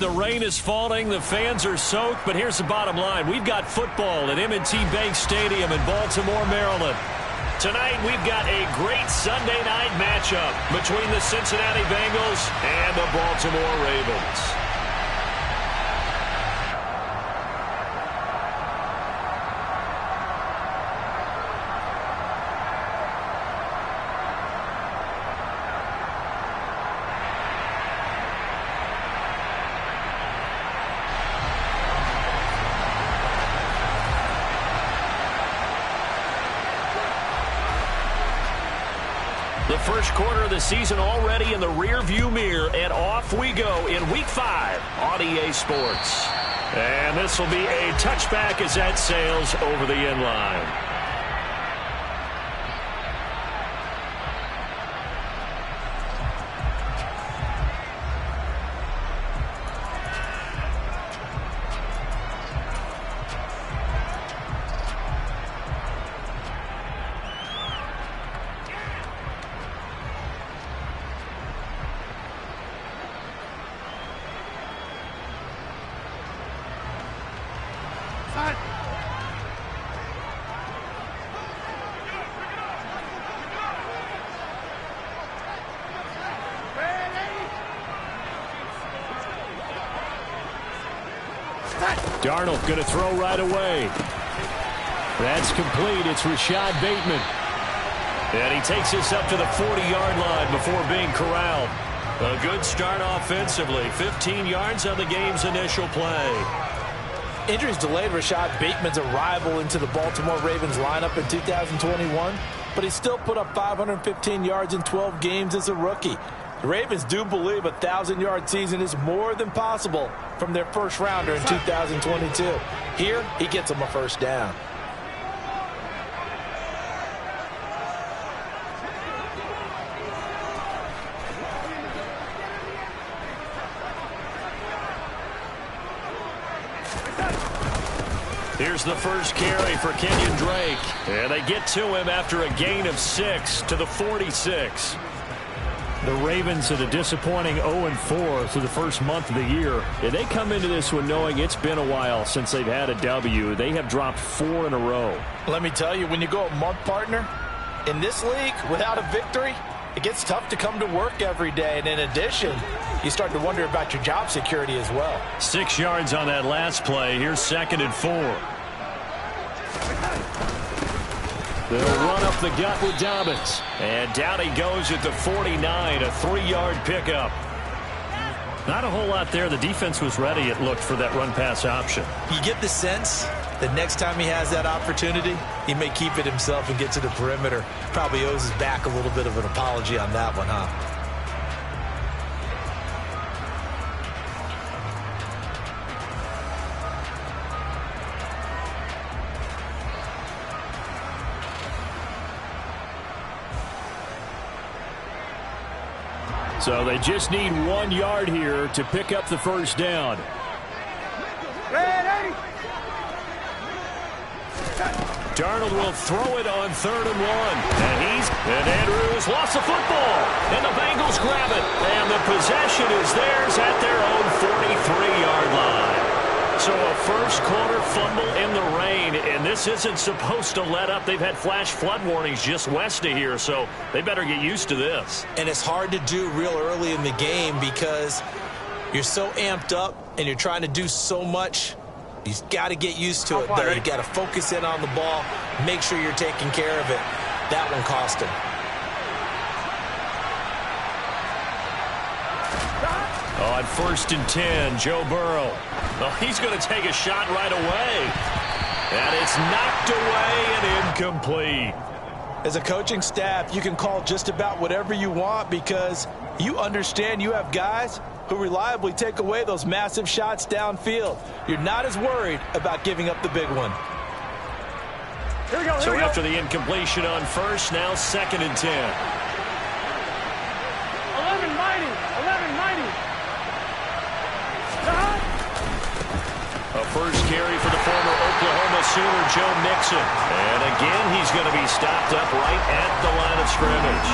The rain is falling, the fans are soaked, but here's the bottom line. We've got football at M&T Bank Stadium in Baltimore, Maryland. Tonight, we've got a great Sunday night matchup between the Cincinnati Bengals and the Baltimore Ravens. The first quarter of the season already in the rearview mirror, and off we go in Week 5 on EA Sports. And this will be a touchback as that sails over the end line. Darnold going to throw right away. That's complete. It's Rashad Bateman. And he takes this up to the 40-yard line before being corralled. A good start offensively. 15 yards on the game's initial play. Injuries delayed Rashad Bateman's arrival into the Baltimore Ravens lineup in 2021, but he still put up 515 yards in 12 games as a rookie. The Ravens do believe a 1,000-yard season is more than possible from their first rounder in 2022. Here, he gets them a first down. Here's the first carry for Kenyon Drake. And they get to him after a gain of 6 to the 46. The Ravens at a disappointing 0-4 through the first month of the year. And they come into this one knowing it's been a while since they've had a W. They have dropped 4 in a row. Let me tell you, when you go a month, partner, in this league, without a victory, it gets tough to come to work every day. And in addition, you start to wonder about your job security as well. 6 yards on that last play. Here's 2nd and 4. They'll run up the gut with Dobbins. And down he goes at the 49, a 3-yard pickup. Not a whole lot there. The defense was ready, it looked, for that run-pass option. You get the sense that next time he has that opportunity, he may keep it himself and get to the perimeter. Probably owes his back a little bit of an apology on that one, huh? So they just need 1 yard here to pick up the first down. Ready. Darnold will throw it on 3rd and 1. And Andrews lost the football. And the Bengals grab it. And the possession is theirs at their own 43-yard line. So a first quarter fumble in the rain, and this isn't supposed to let up. They've had flash flood warnings just west of here, so they better get used to this. And it's hard to do real early in the game because you're so amped up and you're trying to do so much. You've got to get used to it, though. You've got to focus in on the ball, make sure you're taking care of it. That one cost him. On 1st and 10, Joe Burrow. Oh, he's going to take a shot right away. And it's knocked away and incomplete. As a coaching staff, you can call just about whatever you want because you understand you have guys who reliably take away those massive shots downfield. You're not as worried about giving up the big one. Here we go. So after the incompletion on 1st, now 2nd and 10. 11 mighty. A first carry for the former Oklahoma Sooner Joe Mixon. And again, he's going to be stopped up right at the line of scrimmage.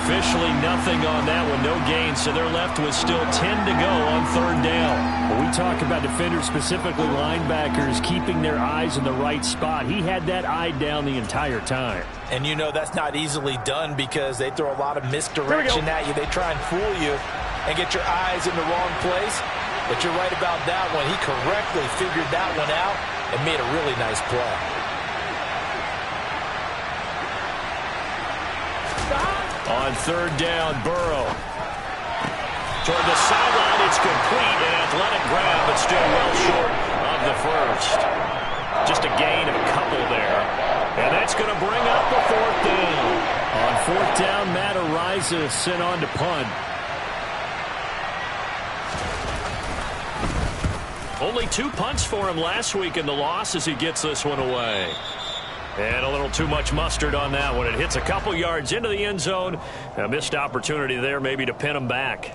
Officially nothing on that one, no gain, so they're left with still 10 to go on third down. When we talk about defenders, specifically linebackers, keeping their eyes in the right spot, he had that eye down the entire time. And you know that's not easily done because they throw a lot of misdirection at you. They try and fool you and get your eyes in the wrong place. But you're right about that one. He correctly figured that one out and made a really nice play. On third down, Burrow. Toward the sideline, it's complete. An athletic grab, but still well short of the first. Just a gain of a couple there. And that's going to bring up the fourth down. On fourth down, Matt Ariza sent on to punt. Only 2 punts for him last week in the loss as he gets this one away. And a little too much mustard on that one. It hits a couple yards into the end zone. A missed opportunity there maybe to pin him back.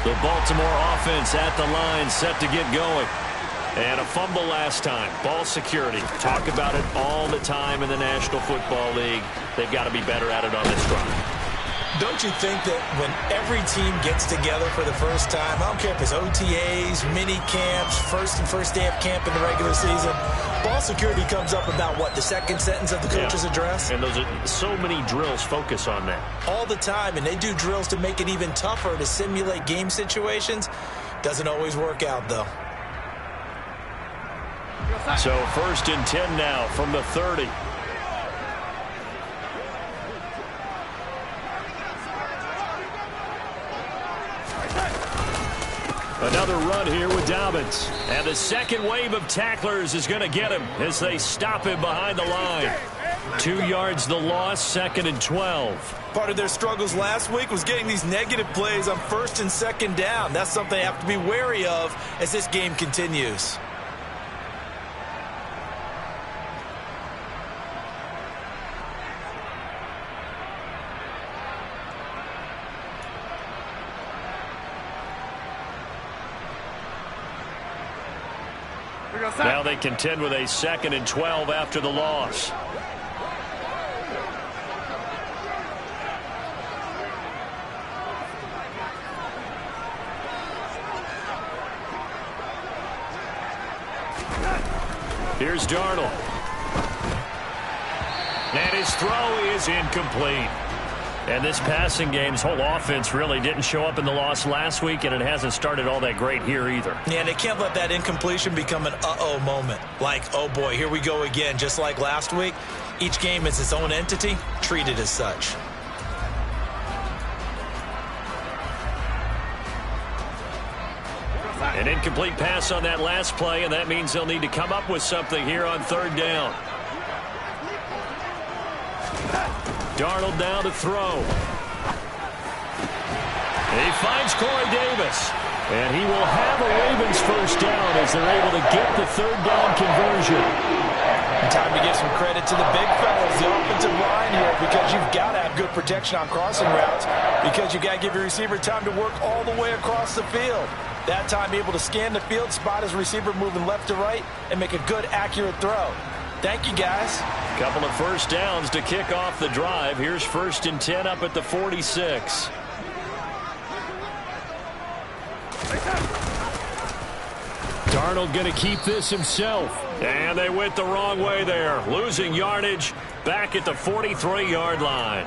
The Baltimore offense at the line, set to get going. And a fumble last time. Ball security. Talk about it all the time in the National Football League. They've got to be better at it on this drive. Don't you think that when every team gets together for the first time, I don't care if it's OTAs, mini camps, first day of camp in the regular season, ball security comes up about what, the second sentence of the coach's address? And those are so many drills focus on that. All the time, and they do drills to make it even tougher to simulate game situations. Doesn't always work out, though. So 1st and 10 now from the 30. Another run here with Dobbins. And the second wave of tacklers is going to get him as they stop him behind the line. 2 yards the loss, 2nd and 12. Part of their struggles last week was getting these negative plays on 1st and 2nd down. That's something they have to be wary of as this game continues. Now they contend with a 2nd and 12 after the loss. Here's Darnold. And his throw is incomplete. And this passing game's whole offense really didn't show up in the loss last week, and it hasn't started all that great here either. Yeah, and they can't let that incompletion become an uh-oh moment. Like, oh boy, here we go again, just like last week. Each game is its own entity, treated as such. An incomplete pass on that last play, and that means they'll need to come up with something here on 3rd down. Darnold now to throw. He finds Corey Davis. And he will have a Ravens first down as they're able to get the 3rd down conversion. And time to give some credit to the big fellas, the offensive line here, because you've got to have good protection on crossing routes, because you've got to give your receiver time to work all the way across the field. That time able to scan the field, spot his receiver moving left to right, and make a good, accurate throw. Thank you, guys. Couple of first downs to kick off the drive. Here's 1st and 10 up at the 46. Darnold going to keep this himself. And they went the wrong way there. Losing yardage back at the 43-yard line.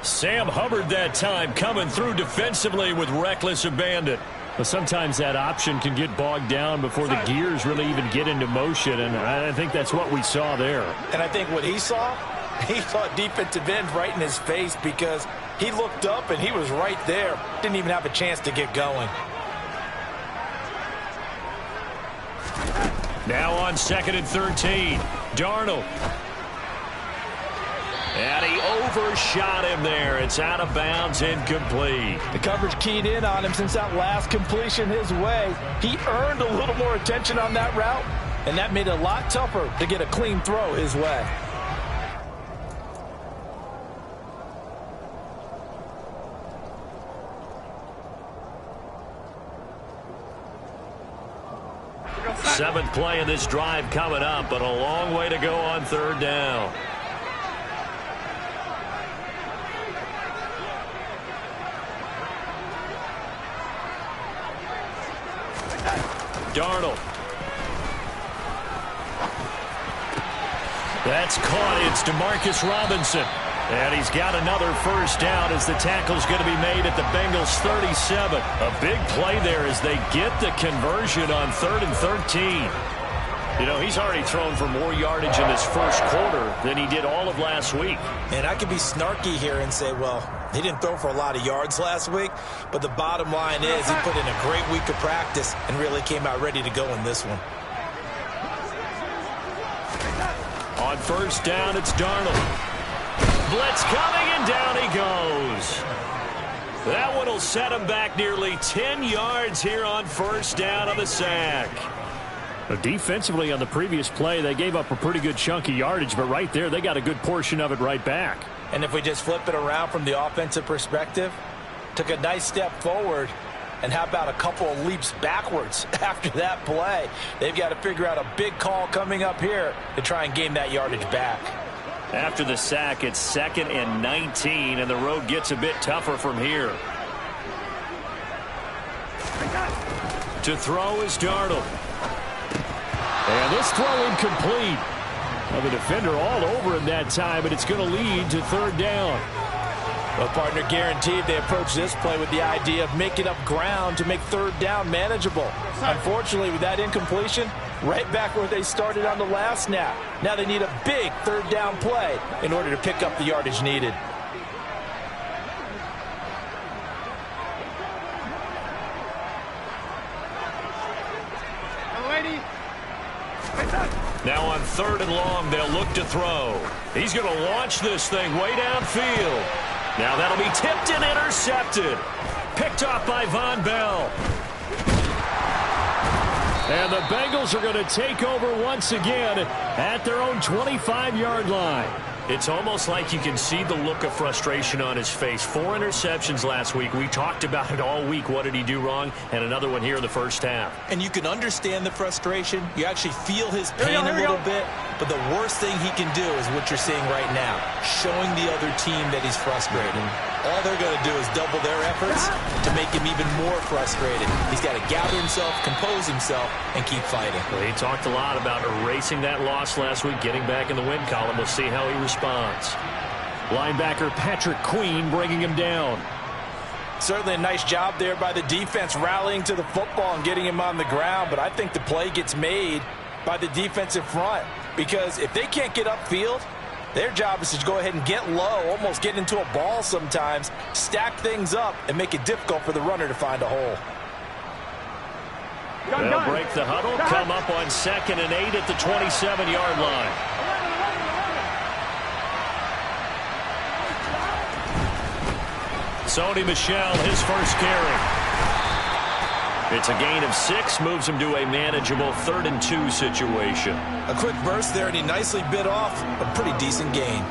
Sam Hubbard that time coming through defensively with reckless abandon. But sometimes that option can get bogged down before the gears really even get into motion, and I think that's what we saw there. And I think what he saw defensive end right in his face, because he looked up and he was right there. Didn't even have a chance to get going. Now on 2nd and 13, Darnold. And he overshot him there. It's out of bounds, incomplete. The coverage keyed in on him since that last completion his way. He earned a little more attention on that route, and that made it a lot tougher to get a clean throw his way. Seventh play of this drive coming up, but a long way to go on third down. Darnold. That's caught. It's DeMarcus Robinson. And he's got another first down as the tackle's going to be made at the Bengals 37. A big play there as they get the conversion on 3rd and 13. You know, he's already thrown for more yardage in this first quarter than he did all of last week. And I could be snarky here and say, well, he didn't throw for a lot of yards last week, but the bottom line is he put in a great week of practice and really came out ready to go in this one. On first down, it's Darnold. Blitz coming, and down he goes. That one will set him back nearly 10 yards here on first down on the sack. Defensively on the previous play, they gave up a pretty good chunk of yardage, but right there, they got a good portion of it right back. And if we just flip it around from the offensive perspective, took a nice step forward, and how about a couple of leaps backwards after that play? They've got to figure out a big call coming up here to try and gain that yardage back. After the sack, it's 2nd and 19, and the road gets a bit tougher from here. To throw is Darnold. And this throw incomplete. Well, the defender all over him that time, but it's going to lead to 3rd down. Well, partner, guaranteed they approach this play with the idea of making up ground to make 3rd down manageable. Unfortunately, with that incompletion, right back where they started on the last snap. Now they need a big 3rd down play in order to pick up the yardage needed. Now on 3rd and long, they'll look to throw. He's going to launch this thing way downfield. Now that'll be tipped and intercepted. Picked off by Von Bell. And the Bengals are going to take over once again at their own 25-yard line. It's almost like you can see the look of frustration on his face. 4 interceptions last week. We talked about it all week. What did he do wrong? And another one here in the first half. And you can understand the frustration. You actually feel his pain a little bit. But the worst thing he can do is what you're seeing right now, showing the other team that he's frustrated. All they're going to do is double their efforts to make him even more frustrated. He's got to gather himself, compose himself, and keep fighting. Well, he talked a lot about erasing that loss last week, getting back in the win column. We'll see how he responds. Linebacker Patrick Queen bringing him down. Certainly a nice job there by the defense rallying to the football and getting him on the ground, but I think the play gets made by the defensive front because if they can't get upfield, their job is to go ahead and get low, almost get into a ball sometimes, stack things up, and make it difficult for the runner to find a hole. They'll break the huddle, come up on 2nd and 8 at the 27-yard line. Sony Michel, his first carry. It's a gain of 6, moves him to a manageable 3rd and 2 situation. A quick burst there, and he nicely bit off a pretty decent gain.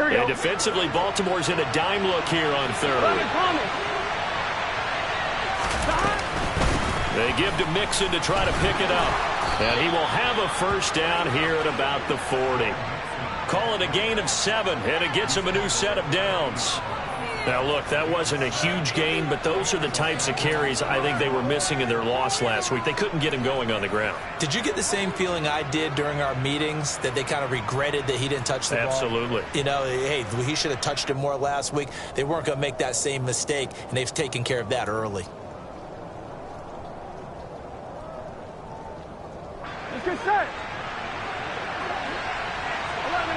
And defensively, Baltimore's in a dime look here on 3rd. They give to Mixon to try to pick it up. And he will have a first down here at about the 40. Call it a gain of 7, and it gets him a new set of downs. Now, look, that wasn't a huge gain, but those are the types of carries I think they were missing in their loss last week. They couldn't get him going on the ground. Did you get the same feeling I did during our meetings, that they kind of regretted that he didn't touch the ball? Absolutely. You know, hey, he should have touched him more last week. They weren't going to make that same mistake, and they've taken care of that early. It's good set. 11.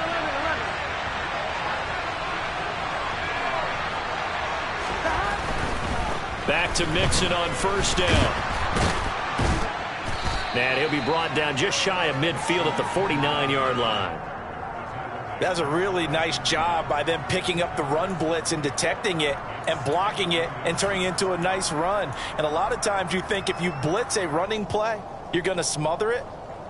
Back to Mixon on first down. And he'll be brought down just shy of midfield at the 49-yard line. That was a really nice job by them picking up the run blitz and detecting it and blocking it and turning it into a nice run. And a lot of times you think if you blitz a running play, you're going to smother it.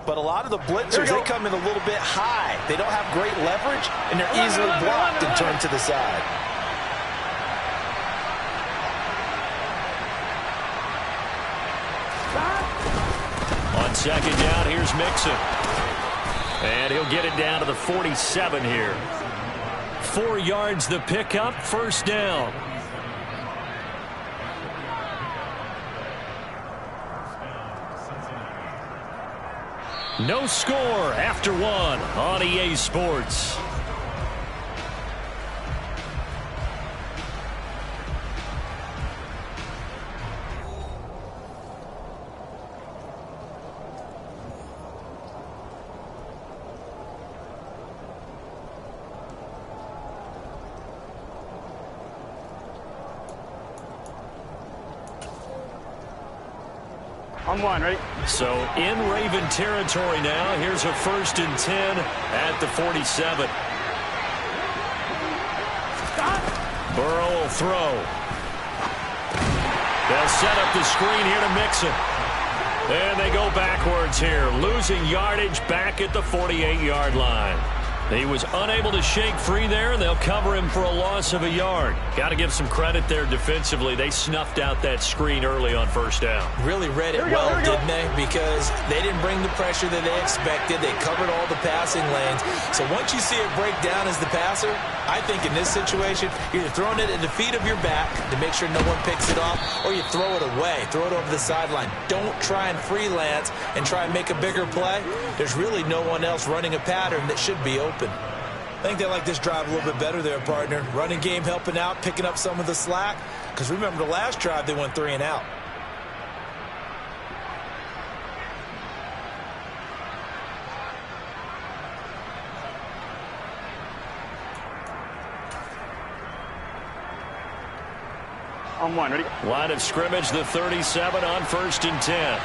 But a lot of the blitzers, they come in a little bit high. They don't have great leverage, and they're easily blocked and turned to the side. On second down, here's Mixon. And he'll get it down to the 47 here. 4 yards the pickup, first down. No score after 1 on EA Sports. On one, ready? So in Raven territory now. Here's a 1st and 10 at the 47. Burrow will throw. They'll set up the screen here to Mixon. And they go backwards here, losing yardage back at the 48-yard line. He was unable to shake free there, and they'll cover him for a loss of a yard. Got to give some credit there defensively. They snuffed out that screen early on first down. Really read it well, didn't they? Because they didn't bring the pressure that they expected. They covered all the passing lanes. So once you see it break down as the passer, I think in this situation, you're either throwing it at the feet of your back to make sure no one picks it off, or you throw it away, throw it over the sideline. Don't try and freelance and try and make a bigger play. There's really no one else running a pattern that should be open. I think they like this drive a little bit better there, partner. Running game helping out, picking up some of the slack. Because remember the last drive, they went 3 and out. On one, ready? Line of scrimmage, the 37 on 1st and 10.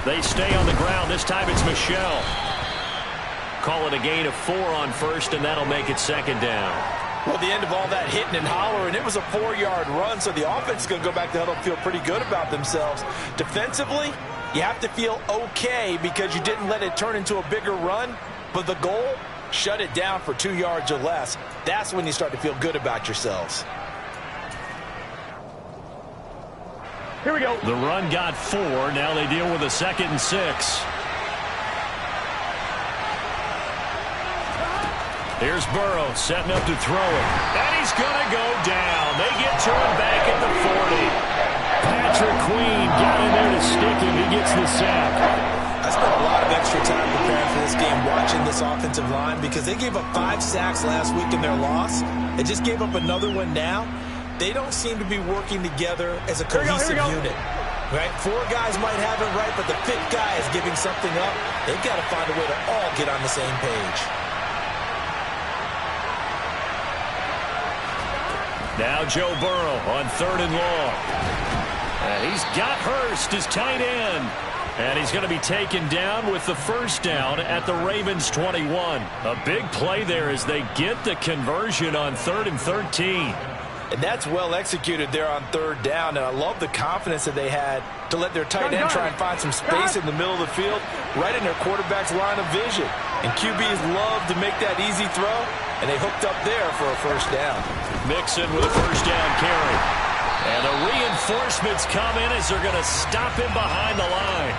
They stay on the ground. This time it's Michelle. Call it a gain of 4 on 1st, and that'll make it 2nd down. Well, the end of all that hitting and hollering, it was a 4-yard run, so the offense is going to go back to huddle and feel pretty good about themselves. Defensively, you have to feel okay because you didn't let it turn into a bigger run, but the goal, shut it down for 2 yards or less. That's when you start to feel good about yourselves. Here we go. The run got 4. Now they deal with a 2nd and 6. Here's Burrow setting up to throw it. And he's going to go down. They get to him back at the 40. Patrick Queen got in there to stick him. He gets the sack. I spent a lot of extra time preparing for this game watching this offensive line because they gave up 5 sacks last week in their loss. They just gave up another one now. They don't seem to be working together as a cohesive unit. Right? 4 guys might have it right, but the 5th guy is giving something up. They've got to find a way to all get on the same page. Now Joe Burrow on 3rd and long. And he's got Hurst, his tight end. And he's going to be taken down with the 1st down at the Ravens 21. A big play there as they get the conversion on 3rd and 13. And that's well executed there on 3rd down. And I love the confidence that they had to let their tight end try and find some space in the middle of the field, right in their quarterback's line of vision. And QBs love to make that easy throw, and they hooked up there for a 1st down. Mixon with a 1st down carry. And the reinforcements come in as they're going to stop him behind the line.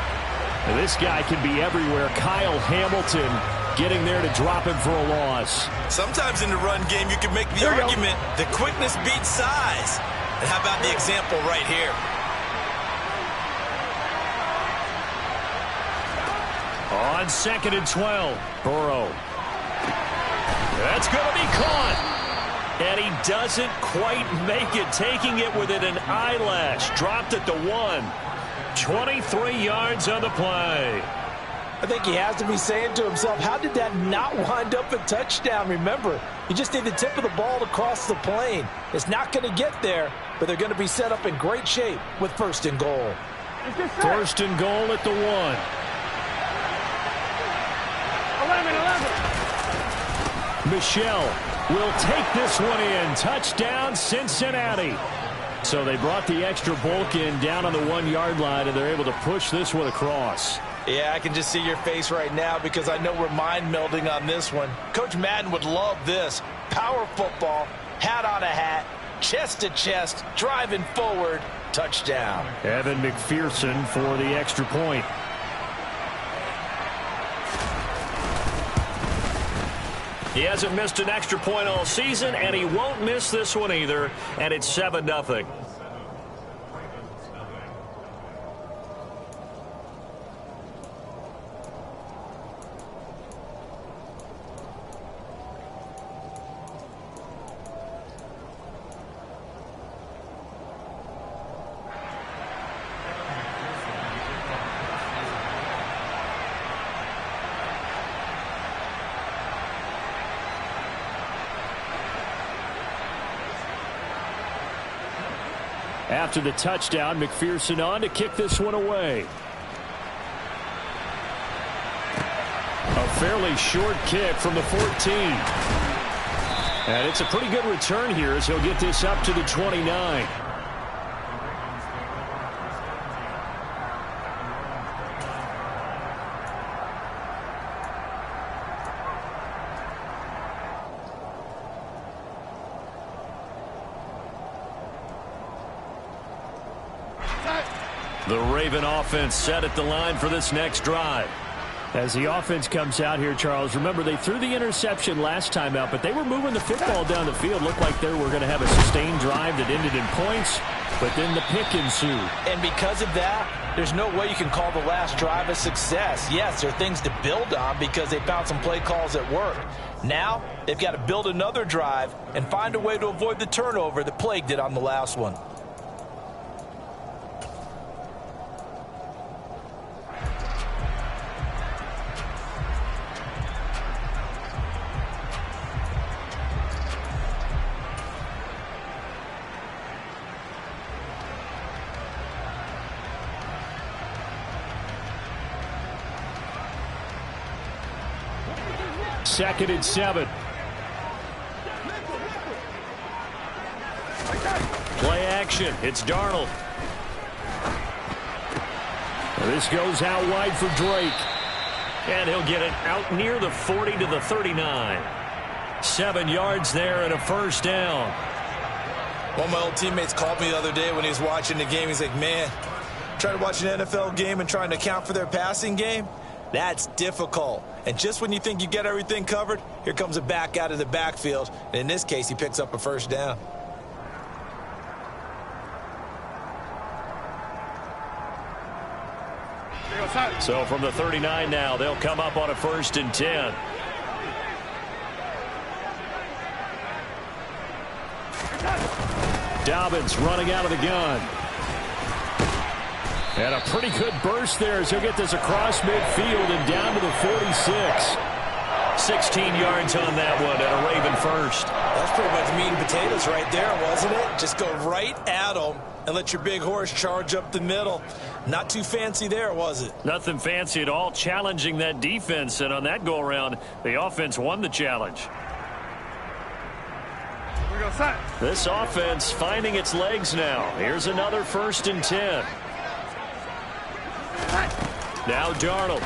And this guy can be everywhere. Kyle Hamilton getting there to drop him for a loss. Sometimes in the run game, you can make the argument that quickness beats size. And how about the example right here? On 2nd and 12, Burrow. That's going to be caught. And he doesn't quite make it, taking it within an eyelash. Dropped at the 1. 23 yards on the play. I think he has to be saying to himself, how did that not wind up a touchdown? Remember, you just need the tip of the ball to cross the plane. It's not going to get there, but they're going to be set up in great shape with 1st and goal. 1st and goal at the 1. 11. Michelle will take this one in. Touchdown, Cincinnati. So they brought the extra bulk in down on the 1-yard line, and they're able to push this one across. Yeah, I can just see your face right now because I know we're mind melding on this one. Coach Madden would love this. Power football, hat on a hat, chest to chest, driving forward, touchdown. Evan McPherson for the extra point. He hasn't missed an extra point all season, and he won't miss this one either, and it's 7-0. After the touchdown, McPherson on to kick this one away. A fairly short kick from the 14. And it's a pretty good return here as he'll get this up to the 29. The Raven offense set at the line for this next drive. As the offense comes out here, Charles, remember they threw the interception last time out, but they were moving the football down the field. Looked like they were going to have a sustained drive that ended in points, but then the pick ensued. And because of that, there's no way you can call the last drive a success. Yes, there are things to build on because they found some play calls that work. Now, they've got to build another drive and find a way to avoid the turnover that plagued it on the last one. Second and 7. Play action. It's Darnold. This goes out wide for Drake. And he'll get it out near the 40 to the 39. 7 yards there and a first down. One of my old teammates called me the other day when he was watching the game. He's like, man, trying to watch an NFL game and trying to account for their passing game? That's difficult. And just when you think you get everything covered, here comes a back out of the backfield. And in this case, he picks up a first down. So from the 39 now, they'll come up on a 1st and 10. Dobbins running out of the gun. And a pretty good burst there as he'll get this across midfield and down to the 46. 16 yards on that one and a Raven first. That's pretty much meat and potatoes right there, wasn't it? Just go right at them and let your big horse charge up the middle. Not too fancy there, was it? Nothing fancy at all, challenging that defense. And on that go-around, the offense won the challenge. This offense finding its legs now. Here's another 1st and 10. Now Darnold.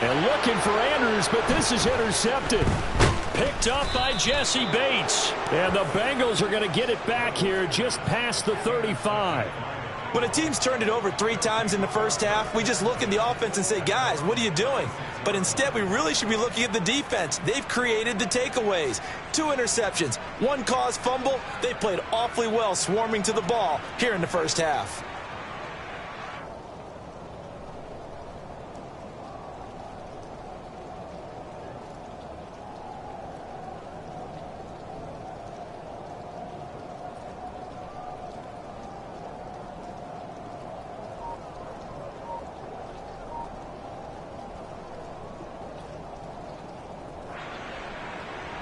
And looking for Andrews, but this is intercepted. Picked up by Jesse Bates. And the Bengals are going to get it back here just past the 35. When a team's turned it over 3 times in the first half, we just look at the offense and say, guys, what are you doing? But instead, we really should be looking at the defense. They've created the takeaways. 2 interceptions, 1 caused fumble. They played awfully well swarming to the ball here in the first half.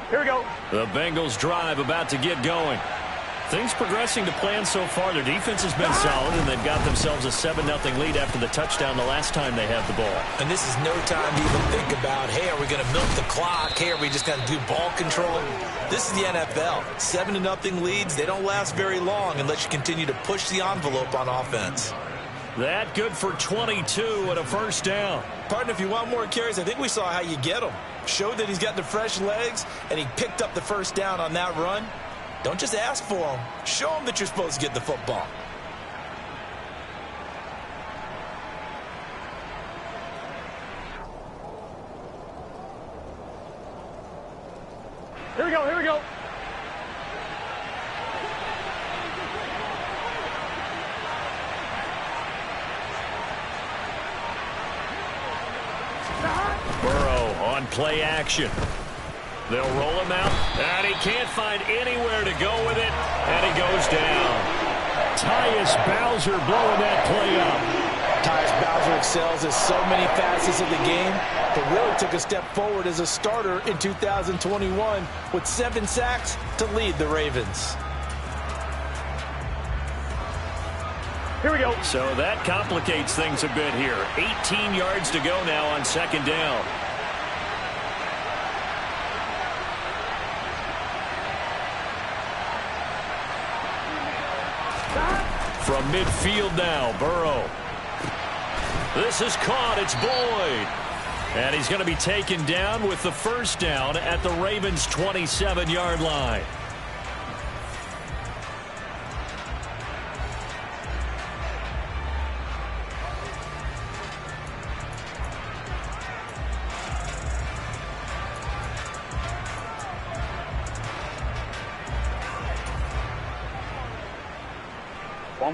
Here we go. The Bengals drive about to get going. Things progressing to plan so far. Their defense has been solid, and they've got themselves a 7-0 lead after the touchdown the last time they had the ball. And this is no time to even think about, hey, are we going to milk the clock? Hey, are we just going to do ball control? This is the NFL. 7-0 leads, they don't last very long unless you continue to push the envelope on offense. That good for 22 and a first down. Partner, if you want more carries, I think we saw how you get him. Showed that he's got the fresh legs, and he picked up the first down on that run. Don't just ask for him. Show him that you're supposed to get the football. Here we go. Here we go. Burrow on play action. They'll roll him out, and he can't find anywhere to go with it, and he goes down. Tyus Bowser blowing that play up. Tyus Bowser excels at so many facets of the game, but really took a step forward as a starter in 2021 with 7 sacks to lead the Ravens. Here we go. So that complicates things a bit here. 18 yards to go now on second down. From midfield now, Burrow. This is caught. It's Boyd. And he's going to be taken down with the first down at the Ravens' 27-yard line.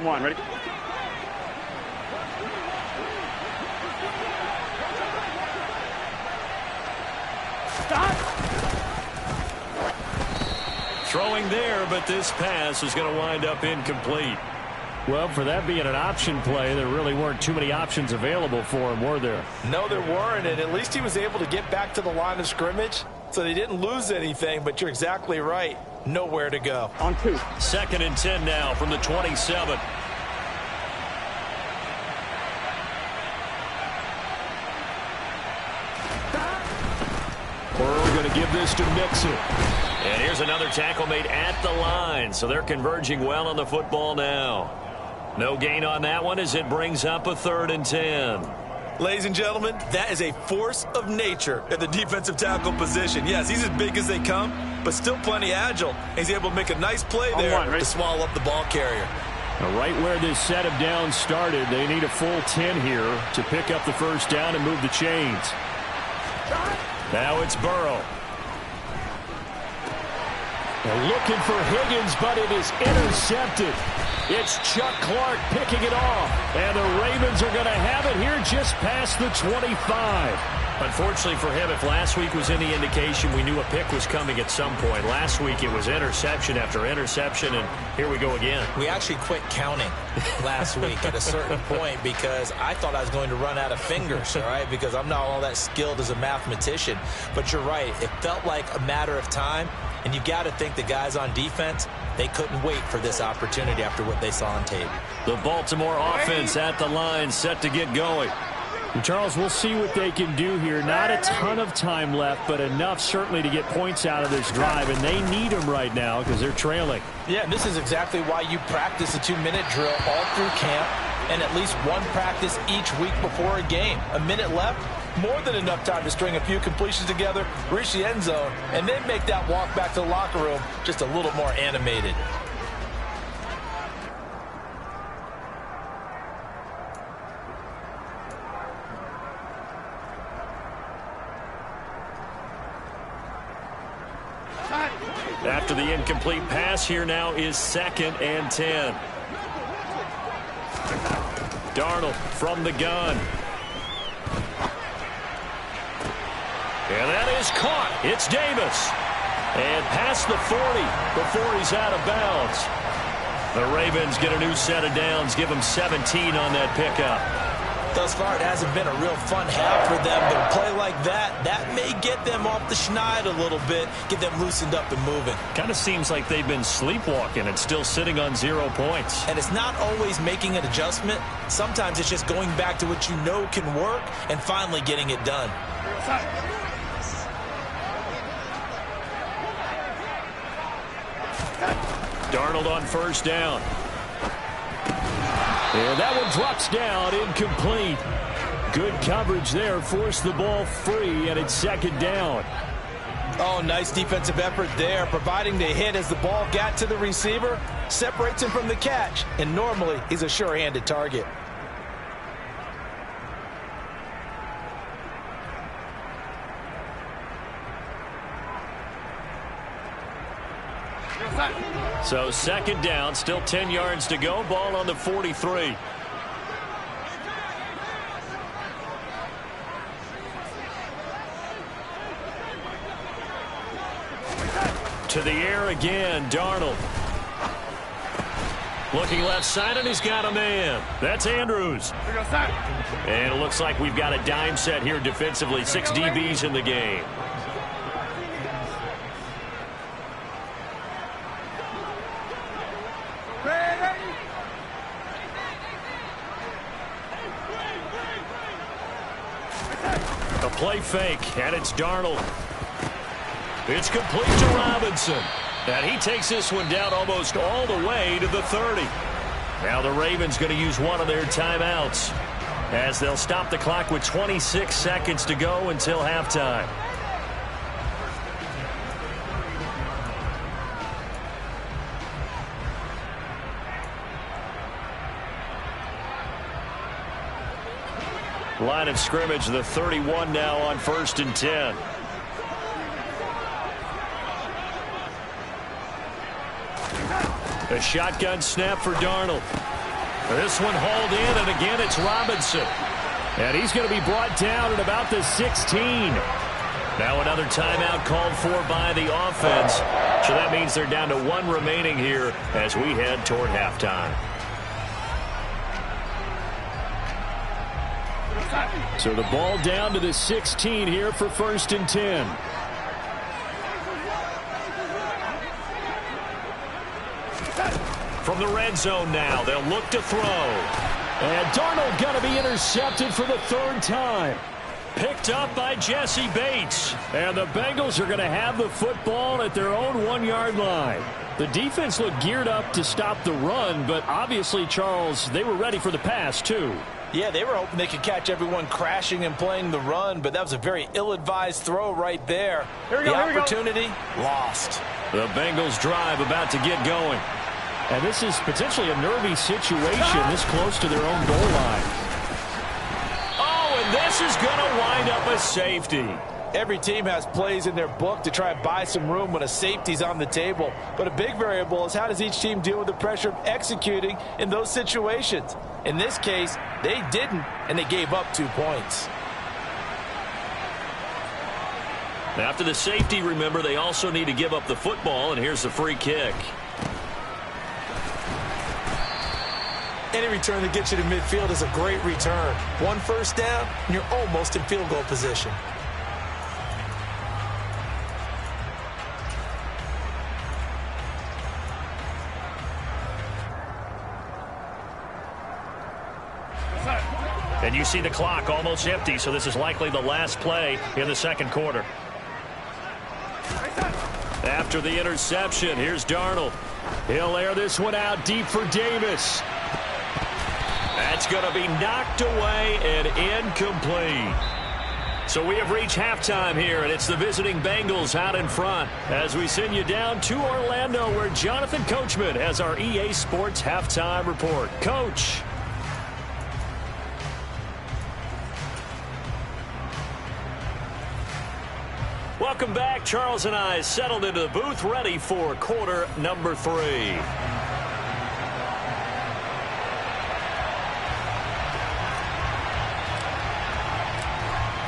One, ready? Stop! Throwing there, but this pass is going to wind up incomplete. Well, for that being an option play, there really weren't too many options available for him, were there? No, there weren't, and at least he was able to get back to the line of scrimmage, so they didn't lose anything, but you're exactly right. Nowhere to go. On 2. 2nd and 10 now from the 27. We're going to give this to Mixon. And here's another tackle made at the line, so they're converging well on the football now. No gain on that one as it brings up a 3rd and 10. Ladies and gentlemen, that is a force of nature at the defensive tackle position. Yes, he's as big as they come, but still plenty agile. He's able to make a nice play there to swallow up the ball carrier. Now, right where this set of downs started, they need a full 10 here to pick up the first down and move the chains. Now it's Burrow. They're looking for Higgins, but it is intercepted. It's Chuck Clark picking it off. And the Ravens are going to have it here just past the 25. Unfortunately for him, if last week was any indication, we knew a pick was coming at some point. Last week it was interception after interception, and here we go again. We actually quit counting last week at a certain point because I thought I was going to run out of fingers, all right, because I'm not all that skilled as a mathematician. But you're right. It felt like a matter of time, and you got to think the guys on defense, they couldn't wait for this opportunity after what they saw on tape. The Baltimore offense at the line, set to get going. And Charles, we'll see what they can do here. Not a ton of time left, but enough certainly to get points out of this drive, and they need them right now because they're trailing. Yeah, and this is exactly why you practice a 2-minute drill all through camp and at least one practice each week before a game. A minute left, more than enough time to string a few completions together, reach the end zone, and then make that walk back to the locker room just a little more animated. After the incomplete pass, here now is 2nd and 10. Darnold from the gun. And that is caught. It's Davis. And past the 40 before he's out of bounds. The Ravens get a new set of downs, give them 17 on that pickup. Thus far, it hasn't been a real fun half for them, but a play like that may get them off the schneid a little bit, get them loosened up and moving. Kind of seems like they've been sleepwalking and still sitting on 0 points. And it's not always making an adjustment. Sometimes it's just going back to what you know can work and finally getting it done. Darnold on first down. And that one drops down, incomplete. Good coverage there, forced the ball free, and it's second down. Oh, nice defensive effort there, providing the hit as the ball got to the receiver, separates him from the catch, and normally he's a sure-handed target. So second down, still 10 yards to go, ball on the 43. To the air again, Darnold. Looking left side, and he's got a man. That's Andrews. And it looks like we've got a dime set here defensively. 6 DBs in the game. A play fake, and it's Darnold. It's complete to Robinson. And he takes this one down almost all the way to the 30. Now the Ravens going to use one of their timeouts as they'll stop the clock with 26 seconds to go until halftime. Line of scrimmage, the 31 now on 1st and 10. A shotgun snap for Darnold. This one hauled in, and again it's Robinson. And he's going to be brought down at about the 16. Now another timeout called for by the offense. So that means they're down to 1 remaining here as we head toward halftime. So the ball down to the 16 here for 1st and 10. From the red zone now, they'll look to throw. And Darnold going to be intercepted for the 3rd time. Picked up by Jesse Bates. And the Bengals are going to have the football at their own 1-yard line. The defense looked geared up to stop the run, but obviously, Charles, they were ready for the pass, too. Yeah, they were hoping they could catch everyone crashing and playing the run, but that was a very ill-advised throw right there. The opportunity lost. The Bengals drive about to get going. And this is potentially a nervy situation this close to their own goal line. Oh, and this is going to wind up a safety. Every team has plays in their book to try and buy some room when a safety's on the table. But a big variable is how does each team deal with the pressure of executing in those situations. In this case, they didn't, and they gave up 2 points. After the safety, remember, they also need to give up the football, and here's the free kick. Any return that gets you to midfield is a great return. 1 first down, and you're almost in field goal position. And you see the clock almost empty, so this is likely the last play in the 2nd quarter. After the interception, here's Darnold. He'll air this one out deep for Davis. That's going to be knocked away and incomplete. So we have reached halftime here, and it's the visiting Bengals out in front as we send you down to Orlando, where Jonathan Coachman has our EA Sports halftime report. Coach. Welcome back. Charles and I settled into the booth, ready for quarter number 3.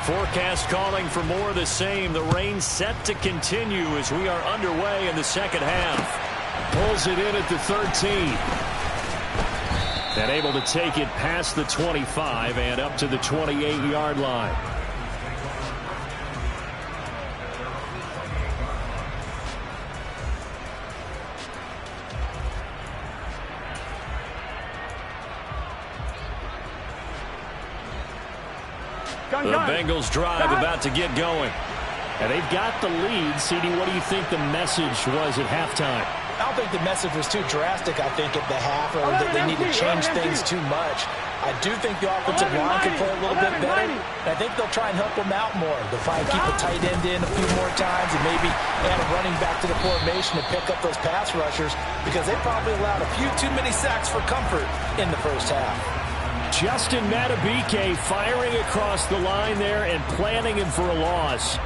Forecast calling for more of the same. The rain set to continue as we are underway in the 2nd half. Pulls it in at the 13. And able to take it past the 25 and up to the 28-yard line. The Bengals drive about to get going. And they've got the lead. CD, what do you think the message was at halftime? I don't think the message was too drastic, I think, at the half, or that they need to change things too much. I do think the offensive line can play a little bit better. And I think they'll try and help them out more. They'll try and keep a tight end in a few more times and maybe add a running back to the formation to pick up those pass rushers, because they probably allowed a few too many sacks for comfort in the first half. Justin Madubuike firing across the line there and planning him for a loss.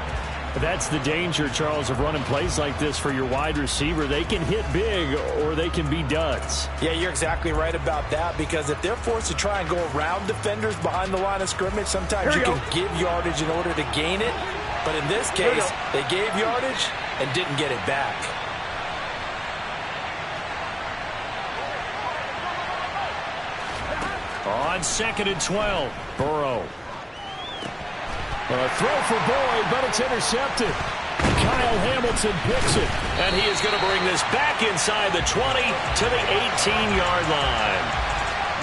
That's the danger, Charles, of running plays like this for your wide receiver. They can hit big or they can be duds. Yeah, you're exactly right about that, because if they're forced to try and go around defenders behind the line of scrimmage, sometimes you can give yardage in order to gain it. But in this case, they gave yardage and didn't get it back. On 2nd and 12, Burrow. A throw for Boyd, but it's intercepted. Kyle Hamilton picks it. And he is going to bring this back inside the 20 to the 18-yard line.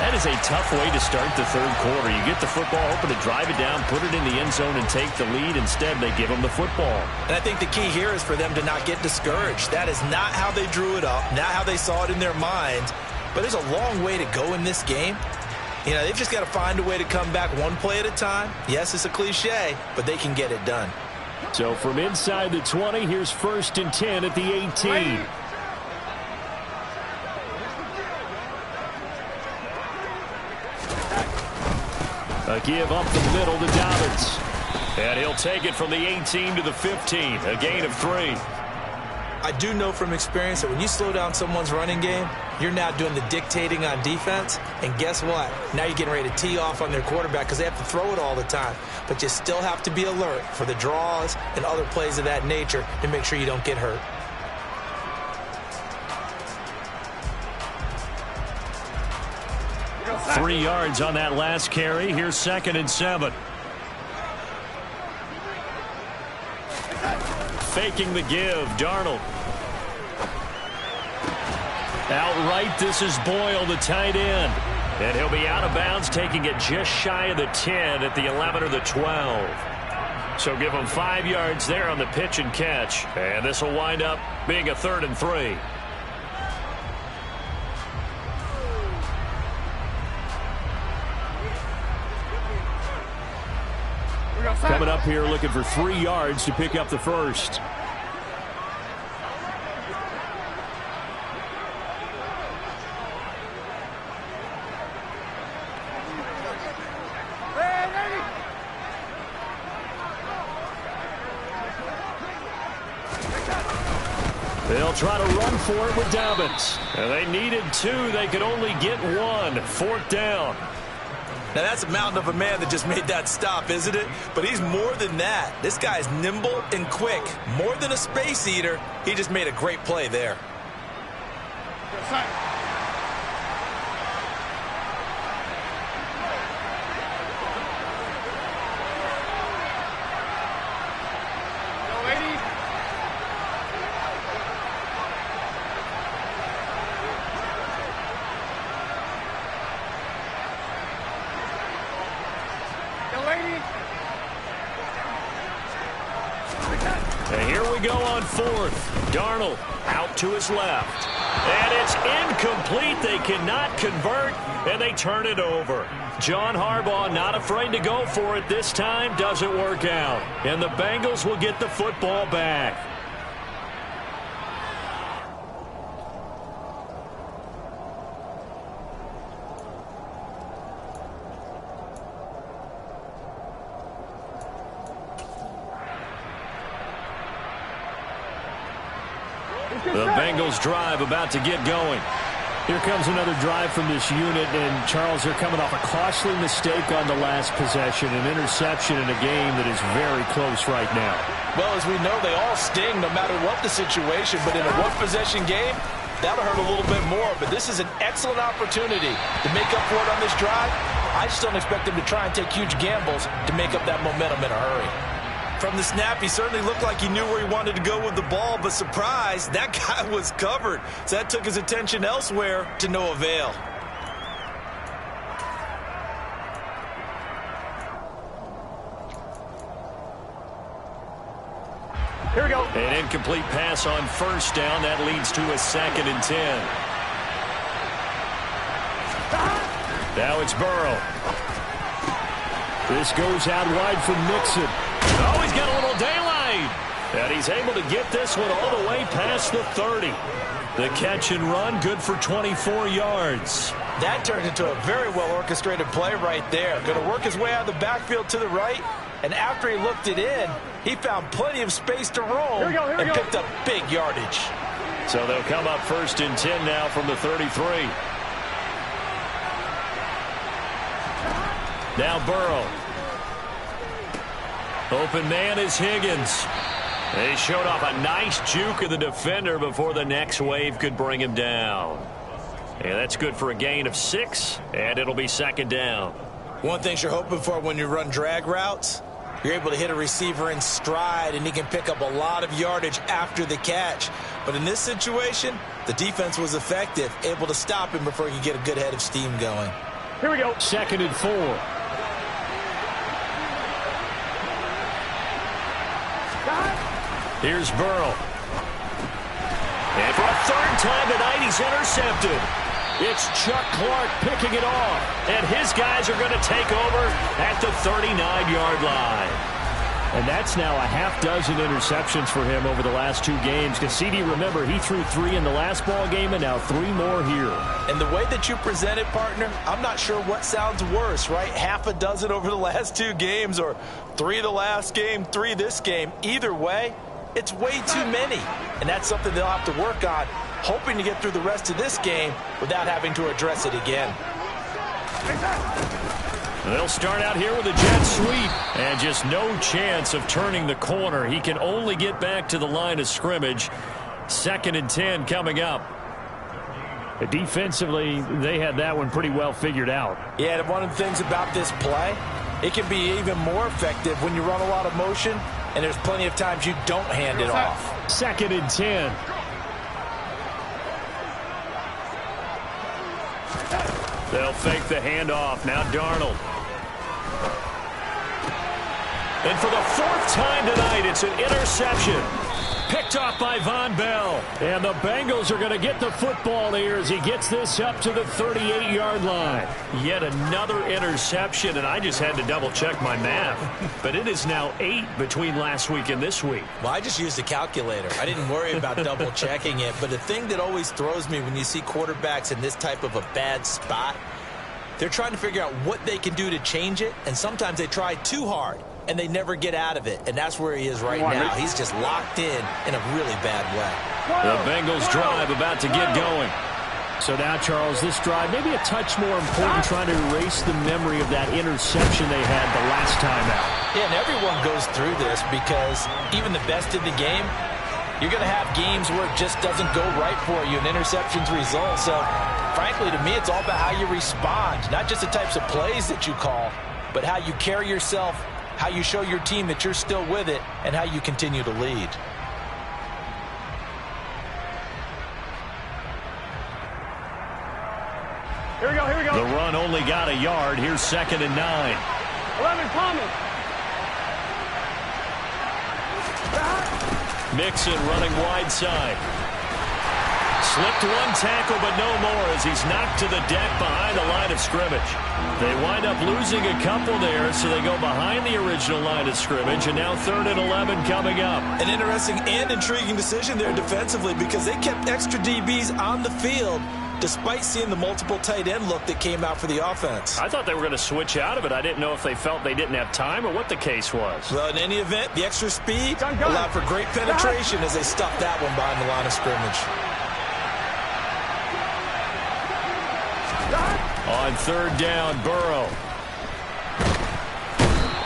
That is a tough way to start the third quarter. You get the football, hoping to drive it down, put it in the end zone, and take the lead. Instead, they give them the football. And I think the key here is for them to not get discouraged. That is not how they drew it up, not how they saw it in their minds. But there's a long way to go in this game. You know, they've just got to find a way to come back one play at a time. Yes, it's a cliche, but they can get it done. So from inside the 20, here's 1st and 10 at the 18. A give up the middle to Dobbins. And he'll take it from the 18 to the 15, a gain of 3. I do know from experience that when you slow down someone's running game, you're now doing the dictating on defense. And guess what? Now you're getting ready to tee off on their quarterback because they have to throw it all the time. But you still have to be alert for the draws and other plays of that nature to make sure you don't get hurt. Three yards on that last carry. Here's 2nd and 7. Faking the give, Darnold. Outright, this is Boyle, the tight end. And he'll be out of bounds, taking it just shy of the 10 at the 11 or the 12. So give him 5 yards there on the pitch and catch. And this will wind up being a 3rd and 3. Coming up here looking for 3 yards to pick up the first. They'll try to run for it with Dobbins. And they needed 2. They could only get 1. 4th down. Now, that's a mountain of a man that just made that stop, isn't it? But he's more than that. This guy's nimble and quick. More than a space eater, he just made a great play there. And here we go on 4th. Darnold out to his left. And it's incomplete. They cannot convert, and they turn it over. John Harbaugh not afraid to go for it this time. Doesn't work out. And the Bengals will get the football back. The Bengals drive about to get going. Here comes another drive from this unit, and Charles, they're coming off a costly mistake on the last possession, an interception in a game that is very close right now. Well, as we know, they all sting no matter what the situation, but in a one-possession game, that'll hurt a little bit more, but this is an excellent opportunity to make up for it on this drive. I just don't expect him to try and take huge gambles to make up that momentum in a hurry. From the snap, he certainly looked like he knew where he wanted to go with the ball, but surprise, that guy was covered. So that took his attention elsewhere to no avail. Here we go. An incomplete pass on first down. That leads to a 2nd and 10. Now it's Burrow. This goes out wide for Mixon. Oh, he's got a little daylight. And he's able to get this one all the way past the 30. The catch and run, good for 24 yards. That turned into a very well-orchestrated play right there. Going to work his way out of the backfield to the right. And after he looked it in, he found plenty of space to roam and picked up big yardage. So they'll come up 1st and 10 now from the 33. Now Burrow. Open man is Higgins. They showed off a nice juke of the defender before the next wave could bring him down. And that's good for a gain of 6, and it'll be 2nd down. One thing you're hoping for when you run drag routes, you're able to hit a receiver in stride, and he can pick up a lot of yardage after the catch. But in this situation, the defense was effective, able to stop him before he could get a good head of steam going. Here we go. 2nd and 4. Here's Burrow. And for a 3rd time tonight, he's intercepted. It's Chuck Clark picking it off. And his guys are going to take over at the 39-yard line. And that's now a half dozen interceptions for him over the last 2 games. Because, CD, remember, he threw 3 in the last ball game and now 3 more here. And the way that you present it, partner, I'm not sure what sounds worse, right? Half a dozen over the last 2 games, or 3 the last game, 3 this game. Either way, it's way too many. And that's something they'll have to work on, hoping to get through the rest of this game without having to address it again. They'll start out here with a jet sweep. And just no chance of turning the corner. He can only get back to the line of scrimmage. 2nd and 10 coming up. Defensively, they had that one pretty well figured out. Yeah, and one of the things about this play, it can be even more effective when you run a lot of motion, and there's plenty of times you don't hand it off. 2nd and 10. They'll fake the handoff. Now Darnold. And for the 4th time tonight, it's an interception. Picked off by Von Bell. And the Bengals are going to get the football here as he gets this up to the 38-yard line. Yet another interception, and I just had to double-check my math. But it is now 8 between last week and this week. Well, I just used a calculator. I didn't worry about double-checking it. But the thing that always throws me when you see quarterbacks in this type of a bad spot, they're trying to figure out what they can do to change it, and sometimes they try too hard, and they never get out of it. And that's where he is right now. He's just locked in a really bad way. The Bengals drive about to get going. So now, Charles, this drive maybe a touch more important, trying to erase the memory of that interception they had the last time out. Yeah, and everyone goes through this because even the best in the game, you're going to have games where it just doesn't go right for you, and interceptions result. So, frankly, to me, it's all about how you respond, not just the types of plays that you call, but how you carry yourself, how you show your team that you're still with it, and how you continue to lead. Here we go, here we go. The run only got a yard. Here's 2nd and 9. 11, Thomas. Mixon running wide side. Slipped one tackle, but no more as he's knocked to the deck behind the line of scrimmage. They wind up losing a couple there, so they go behind the original line of scrimmage, and now 3rd and 11 coming up. An interesting and intriguing decision there defensively because they kept extra DBs on the field despite seeing the multiple tight end look that came out for the offense. I thought they were going to switch out of it. I didn't know if they felt they didn't have time or what the case was. Well, in any event, the extra speed allowed for great penetration as they stuffed that one behind the line of scrimmage. On 3rd down, Burrow.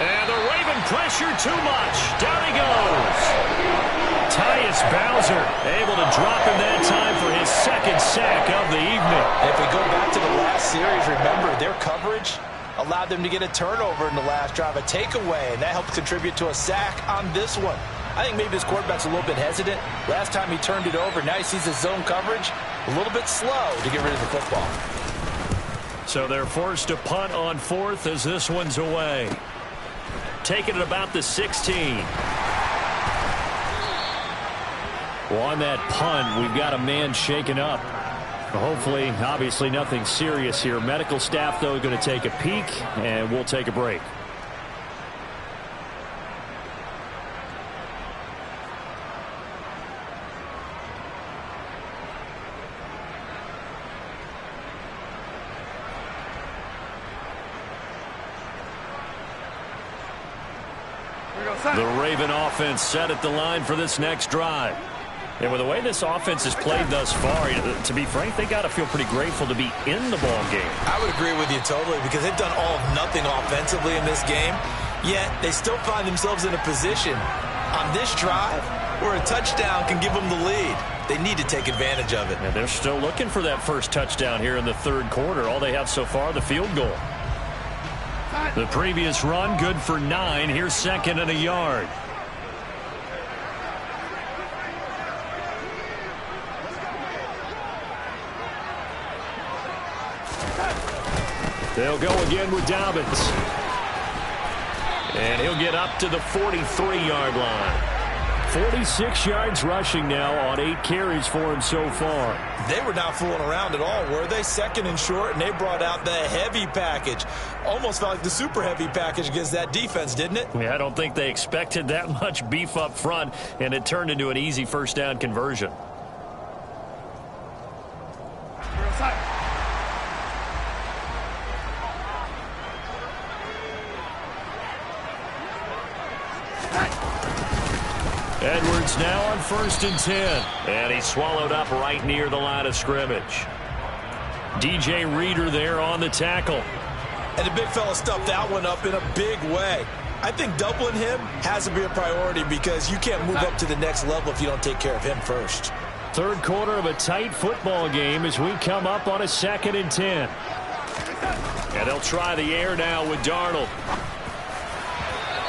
And the Raven pressure too much. Down he goes. Tyus Bowser able to drop him that time for his second sack of the evening. If we go back to the last series, remember their coverage allowed them to get a turnover in the last drive, a takeaway, and that helped contribute to a sack on this one. I think maybe this quarterback's a little bit hesitant. Last time he turned it over, now he sees his zone coverage a little bit slow to get rid of the football. So they're forced to punt on fourth as this one's away. Taking it about the 16. Well, on that punt, we've got a man shaken up. Hopefully, obviously, nothing serious here. Medical staff, though, going to take a peek, and we'll take a break. The Raven offense set at the line for this next drive. And with the way this offense has played thus far, to be frank, they got to feel pretty grateful to be in the ball game. I would agree with you totally because they've done all of nothing offensively in this game, yet they still find themselves in a position on this drive where a touchdown can give them the lead. They need to take advantage of it. And they're still looking for that first touchdown here in the third quarter. All they have so far, the field goal. The previous run, good for 9. Here's second and a yard. They'll go again with Dobbins. And he'll get up to the 43-yard line. 46 yards rushing now on 8 carries for him so far. They were not fooling around at all, were they? Second and short, and they brought out the heavy package. Almost felt like the super heavy package against that defense, didn't it? Yeah, I don't think they expected that much beef up front, and it turned into an easy first down conversion. Edwards now on 1st and 10. And he's swallowed up right near the line of scrimmage. DJ Reader there on the tackle. And the big fella stuffed that one up in a big way. I think doubling him has to be a priority because you can't move up to the next level if you don't take care of him first. Third quarter of a tight football game as we come up on a 2nd and 10. And they'll try the air now with Darnold.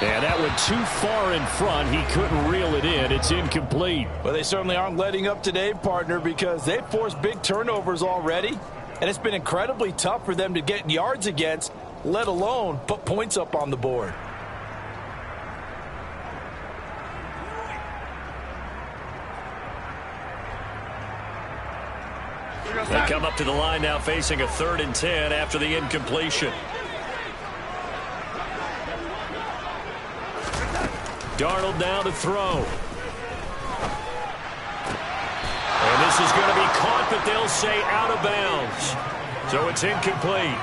And that went too far in front. He couldn't reel it in. It's incomplete. Well, they certainly aren't letting up today, partner, because they've forced big turnovers already. And it's been incredibly tough for them to get yards against, let alone put points up on the board. They come up to the line now facing a 3rd and 10 after the incompletion. Darnold now to throw. And this is going to be caught, but they'll say out of bounds. So it's incomplete.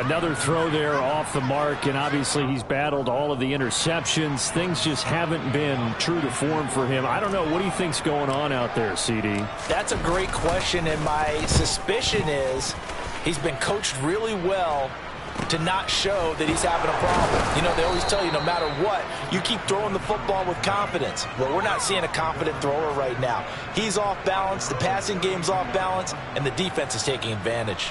Another throw there off the mark, and obviously he's battled all of the interceptions. Things just haven't been true to form for him. I don't know. What do you think's going on out there, CD? That's a great question, and my suspicion is he's been coached really well to not show that he's having a problem. You know, they always tell you no matter what, you keep throwing the football with confidence. Well, we're not seeing a confident thrower right now. He's off balance, the passing game's off balance, and the defense is taking advantage.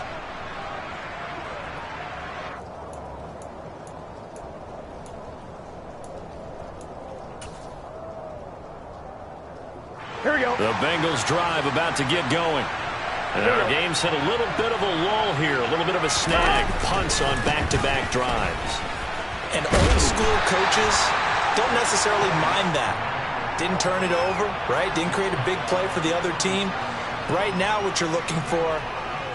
Here we go. The Bengals drive about to get going. And our game's hit a little bit of a lull here, a little bit of a snag. Punts on back-to-back drives. And old school coaches don't necessarily mind that. Didn't turn it over, right? Didn't create a big play for the other team. Right now what you're looking for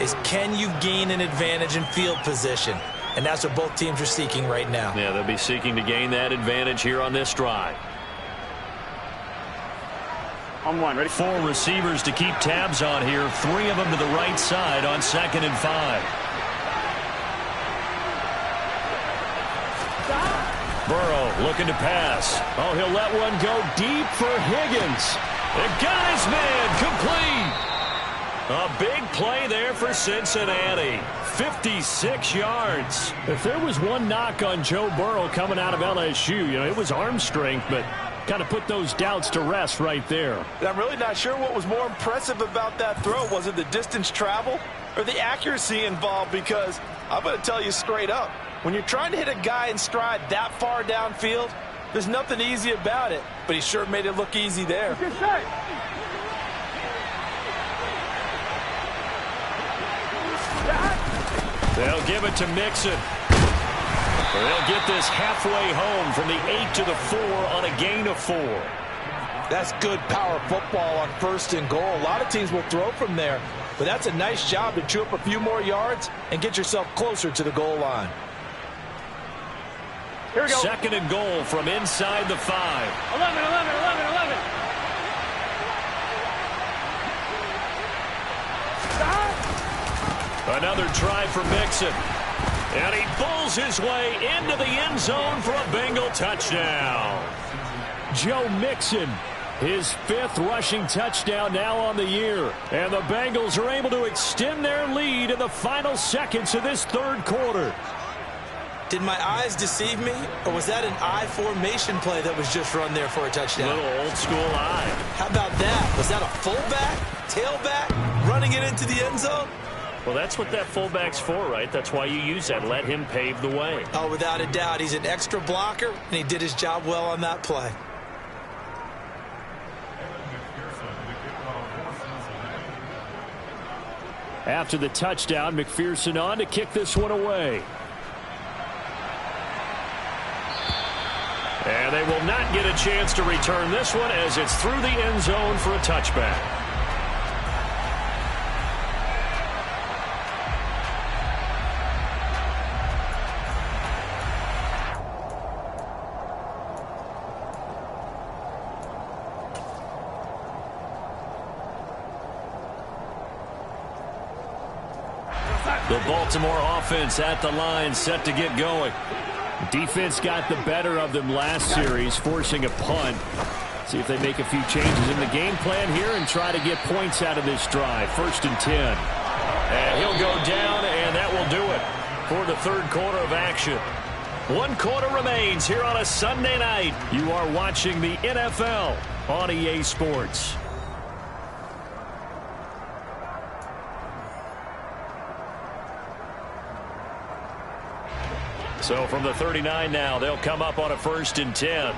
is can you gain an advantage in field position? And that's what both teams are seeking right now. Yeah, they'll be seeking to gain that advantage here on this drive. On one, ready? 4 receivers to keep tabs on here. 3 of them to the right side on 2nd and 5. Burrow looking to pass. Oh, he'll let one go deep for Higgins. The guy's man complete. A big play there for Cincinnati. 56 yards. If there was one knock on Joe Burrow coming out of LSU, it was arm strength, but kind of put those doubts to rest right there. I'm really not sure what was more impressive about that throw. Was it the distance travel or the accuracy involved? Because I'm going to tell you straight up, when you're trying to hit a guy in stride that far downfield, there's nothing easy about it, but he sure made it look easy there. They'll give it to Mixon. They'll get this halfway home from the 8 to the 4 on a gain of 4. That's good power football on 1st and goal. A lot of teams will throw from there, but that's a nice job to chew up a few more yards and get yourself closer to the goal line. Here we go. 2nd and goal from inside the 5. 11. Another try for Mixon. And he pulls his way into the end zone for a Bengal touchdown. Joe Mixon, his 5th rushing touchdown now on the year. And the Bengals are able to extend their lead in the final seconds of this 3rd quarter. Did my eyes deceive me, or was that an I formation play that was just run there for a touchdown? Little old school eye. How about that? Was that a fullback, tailback, running it into the end zone? Well, that's what that fullback's for, right? That's why you use that. Let him pave the way. Oh, without a doubt. He's an extra blocker, and he did his job well on that play. After the touchdown, McPherson on to kick this one away. And they will not get a chance to return this one as it's through the end zone for a touchback. The Baltimore offense at the line, set to get going. Defense got the better of them last series, forcing a punt. See if they make a few changes in the game plan here and try to get points out of this drive. 1st and 10. And he'll go down, and that will do it for the 3rd quarter of action. 1 quarter remains here on a Sunday night. You are watching the NFL on EA Sports. So from the 39 now, they'll come up on a 1st and 10.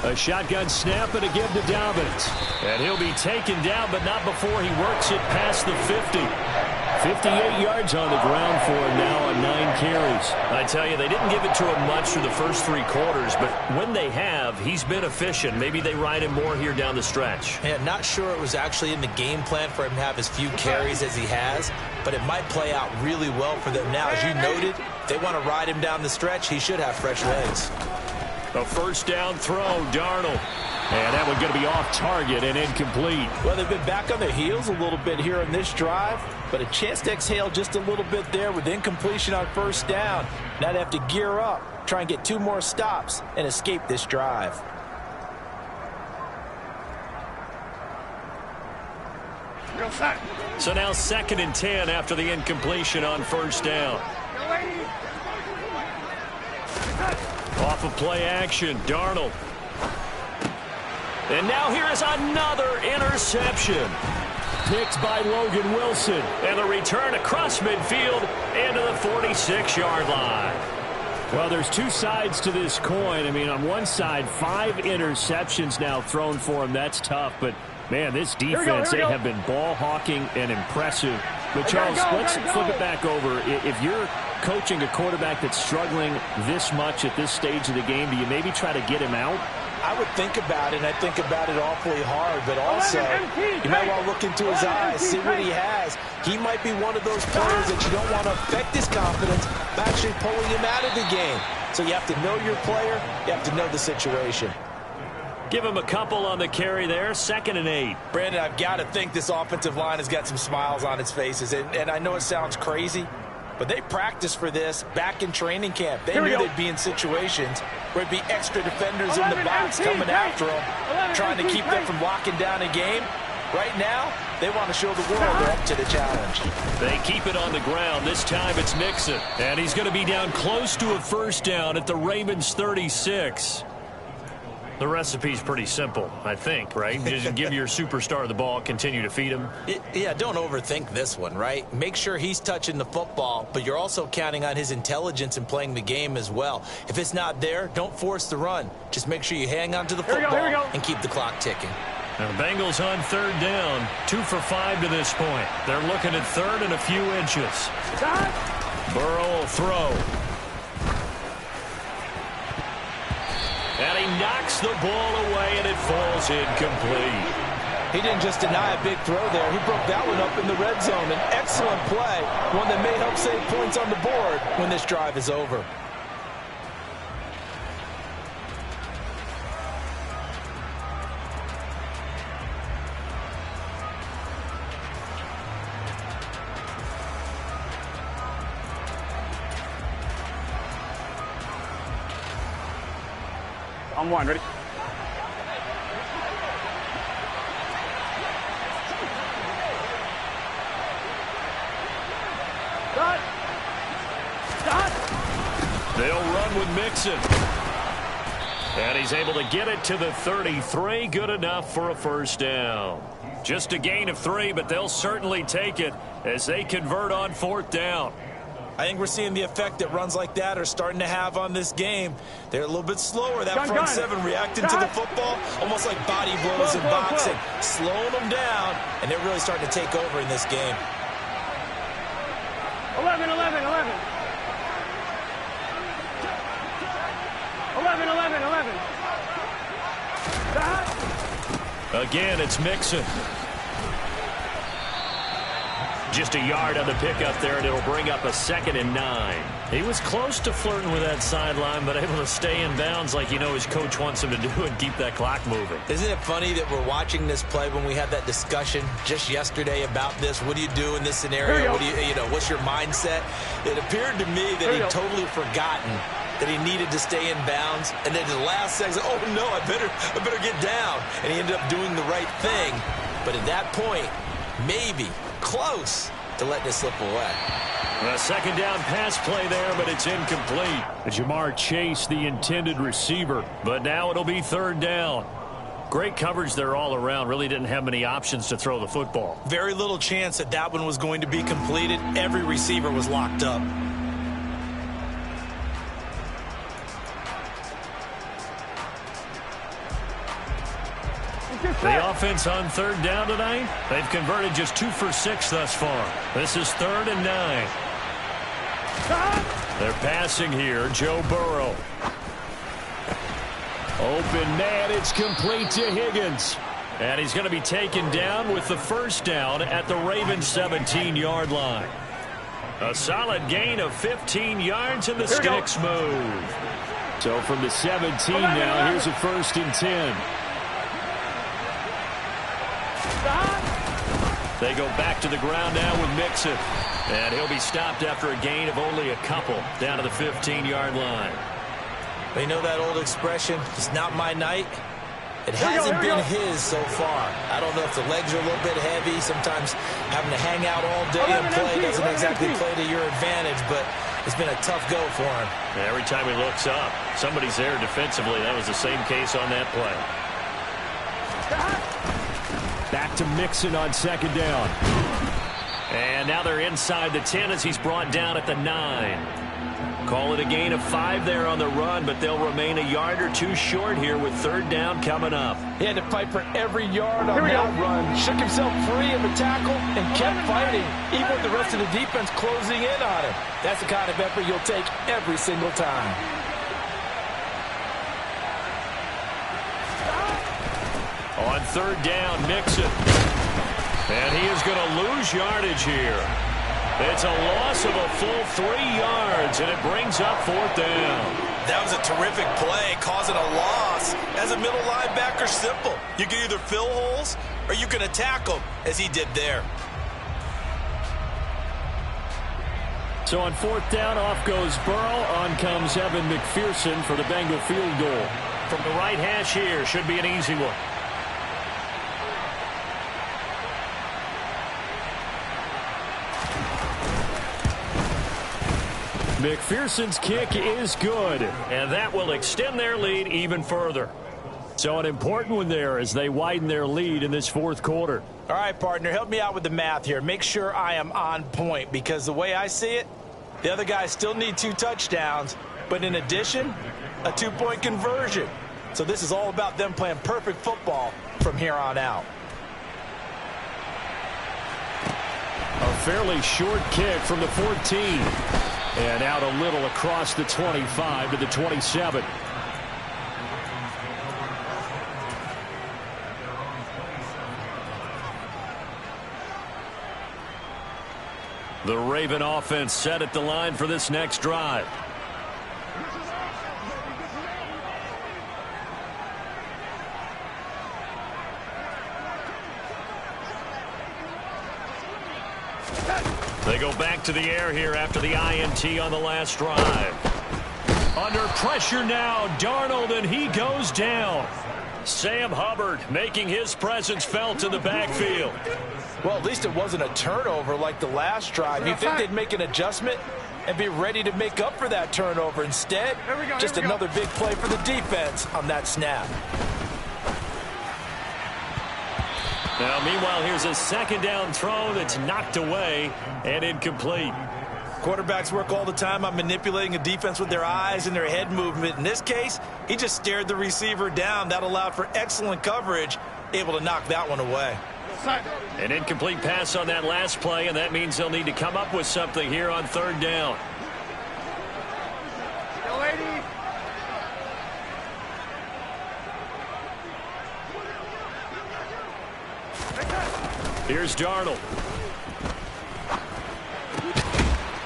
A shotgun snap and a give to Dobbins. And he'll be taken down, but not before he works it past the 50. 58 yards on the ground for him now on 9 carries. I tell you, they didn't give it to him much through the first 3 quarters, but when they have, he's been efficient. Maybe they ride him more here down the stretch. Yeah, not sure it was actually in the game plan for him to have as few carries as he has, but it might play out really well for them now. As you noted, if they want to ride him down the stretch, he should have fresh legs. A 1st down throw, Darnold. And that one going to be off target and incomplete. Well, they've been back on their heels a little bit here on this drive, but a chance to exhale just a little bit there with incompletion on 1st down. Now they have to gear up, try and get 2 more stops, and escape this drive. So now 2nd and 10 after the incompletion on 1st down. Off of play action, Darnold. And now here is another interception. Picked by Logan Wilson. And the return across midfield into the 46-yard line. Well, there's 2 sides to this coin. I mean, on one side, 5 interceptions now thrown for him. That's tough. But, man, this defense, they have been ball hawking and impressive. But, Charles, let's flip it back over. If you're coaching a quarterback that's struggling this much at this stage of the game, do you maybe try to get him out? I would think about it, and I think about it awfully hard, but also you might want to look into his eyes, see what he has. He might be one of those players that you don't want to affect his confidence by actually pulling him out of the game. So you have to know your player, you have to know the situation. Give him a couple on the carry there, 2nd and 8. Brandon, I've got to think this offensive line has got some smiles on its faces, and I know it sounds crazy, But they practiced for this back in training camp. They knew they'd be in situations where it'd be extra defenders in the box coming after them, trying to keep them from locking down a game. Right now, they want to show the world they're up to the challenge. They keep it on the ground. This time it's Mixon. And he's going to be down close to a first down at the Ravens 36. The recipe's pretty simple, I think, right? Just give your superstar the ball, continue to feed him. Yeah, don't overthink this one, right? Make sure he's touching the football, but you're also counting on his intelligence in playing the game as well. If it's not there, don't force the run. Just make sure you hang on to the football and keep the clock ticking. Now the Bengals on third down, 2 for 5 to this point. They're looking at third and a few inches. Burrow will throw. And he knocks the ball away, and it falls incomplete. He didn't just deny a big throw there. He broke that one up in the red zone. An excellent play, one that may help save points on the board when this drive is over. On one, ready? They'll run with Mixon. And he's able to get it to the 33. Good enough for a first down. Just a gain of 3, but they'll certainly take it as they convert on fourth down. I think we're seeing the effect that runs like that are starting to have on this game. They're a little bit slower. That front seven reacting to the football, almost like body blows in boxing, slowing them down, and they're really starting to take over in this game. 11, 11, 11. 11, 11, 11. Again, it's Mixon. Just a yard on the pickup there, and it'll bring up a 2nd and 9. He was close to flirting with that sideline, but able to stay in bounds like his coach wants him to do and keep that clock moving. Isn't it funny that we're watching this play when we had that discussion just yesterday about this? What do you do in this scenario? What do what's your mindset? It appeared to me that he'd totally forgotten that he needed to stay in bounds, and then at the last second, oh no, I better get down, and he ended up doing the right thing. But at that point, maybe close to letting it slip away. A 2nd down pass play there, but it's incomplete. Jamar Chase, the intended receiver, but now it'll be 3rd down. Great coverage there all around. Really didn't have many options to throw the football. Very little chance that that one was going to be completed. Every receiver was locked up. The offense on 3rd down tonight, they've converted just 2 for 6 thus far. This is 3rd and 9. They're passing here. Joe Burrow. Open man. It's complete to Higgins. And he's going to be taken down with the first down at the Ravens 17-yard line. A solid gain of 15 yards, and the sticks move. So from the 17 now, here's a 1st and 10. They go back to the ground now with Mixon. And he'll be stopped after a gain of only a couple down to the 15-yard line. They know that old expression, it's not my night. It hasn't been his so far. I don't know if the legs are a little bit heavy. Sometimes having to hang out all day and play doesn't exactly play to your advantage, but it's been a tough go for him. Every time he looks up, somebody's there defensively. That was the same case on that play. Back to Mixon on 2nd down. And now they're inside the 10 as he's brought down at the 9. Call it a gain of 5 there on the run, but they'll remain a yard or 2 short here with 3rd down coming up. He had to fight for every yard on that run. Shook himself free of the tackle and kept fighting, even with the rest of the defense closing in on him. That's the kind of effort you'll take every single time. On 3rd down, Mixon. And he is going to lose yardage here. It's a loss of a full 3 yards, and it brings up 4th down. That was a terrific play, causing a loss. As a middle linebacker, simple. You can either fill holes or you can attack them, as he did there. So on 4th down, off goes Burrow. On comes Evan McPherson for the Bengal field goal. From the right hash here, should be an easy one. McPherson's kick is good, and that will extend their lead even further. So an important one there as they widen their lead in this 4th quarter. All right, partner, help me out with the math here. Make sure I am on point, because the way I see it, the other guys still need 2 touchdowns, but in addition, a 2-point conversion. So this is all about them playing perfect football from here on out. A fairly short kick from the 14. And out a little across the 25 to the 27. The Raven offense set at the line for this next drive. They go back to the air here after the INT on the last drive. Under pressure now, Darnold, and he goes down. Sam Hubbard making his presence felt in the backfield. Well, at least it wasn't a turnover like the last drive. You'd think they'd make an adjustment and be ready to make up for that turnover. Instead, just another big play for the defense on that snap. Now, meanwhile, here's a 2nd down throw that's knocked away and incomplete. Quarterbacks work all the time on manipulating a defense with their eyes and their head movement. In this case, he just stared the receiver down. That allowed for excellent coverage, able to knock that one away. An incomplete pass on that last play, and that means they'll need to come up with something here on 3rd down. Here's Darnold.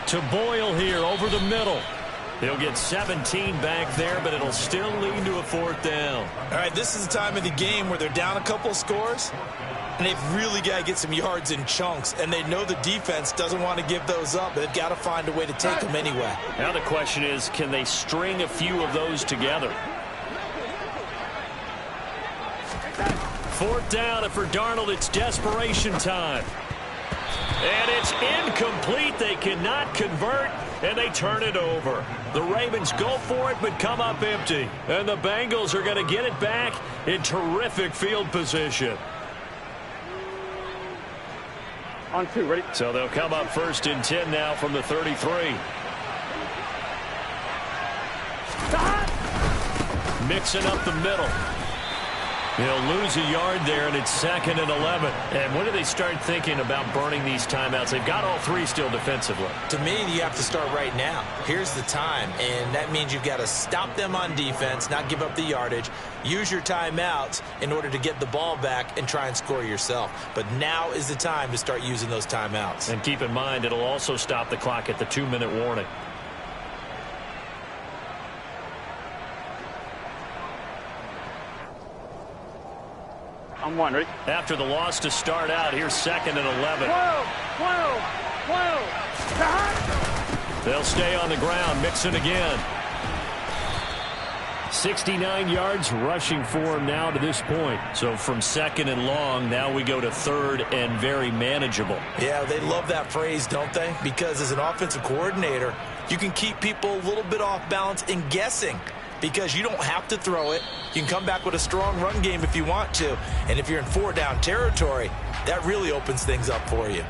To Boyle here over the middle. He'll get 17 back there, but it'll still lead to a 4th down. All right, this is the time of the game where they're down a couple of scores, and they've really got to get some yards in chunks, and they know the defense doesn't want to give those up, but they've got to find a way to take them anyway. Now the question is, can they string a few of those together? 4th down, and for Darnold, it's desperation time. And it's incomplete. They cannot convert, and they turn it over. The Ravens go for it, but come up empty. And the Bengals are going to get it back in terrific field position. On 2, ready? So they'll come up 1st and 10 now from the 33. Mixing up the middle. He'll lose a yard there, and it's 2nd and 11. And when do they start thinking about burning these timeouts? They've got all 3 still defensively. To me, you have to start right now. Here's the time, and that means you've got to stop them on defense, not give up the yardage, use your timeouts in order to get the ball back and try and score yourself. But now is the time to start using those timeouts. And keep in mind, it'll also stop the clock at the 2-minute warning. I'm 1, ready? After the loss to start out, here's 2nd and 11. They'll stay on the ground, mixing again. 69 yards rushing for him now to this point. So from 2nd and long, now we go to 3rd and very manageable. Yeah, they love that phrase, don't they? Because as an offensive coordinator, you can keep people a little bit off balance and guessing. Because you don't have to throw it. You can come back with a strong run game if you want to. And if you're in 4-down territory, that really opens things up for you.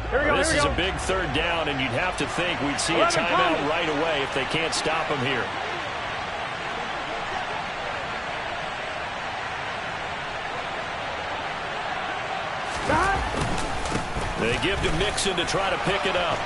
This is a big 3rd down, and you'd have to think we'd see a timeout right away if they can't stop him here. They give to Mixon to try to pick it up.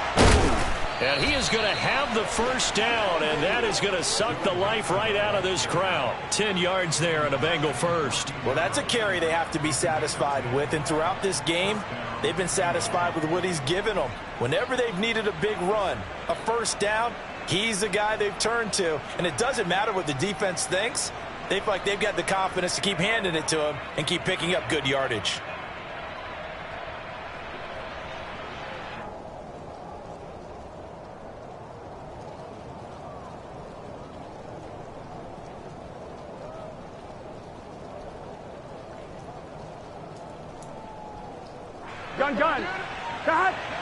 And he is going to have the 1st down, and that is going to suck the life right out of this crowd. 10 yards there and a Bengal 1st. Well, that's a carry they have to be satisfied with, and throughout this game, they've been satisfied with what he's given them. Whenever they've needed a big run, a 1st down, he's the guy they've turned to. And it doesn't matter what the defense thinks. They feel like they've got the confidence to keep handing it to him and keep picking up good yardage. Gun. Cut.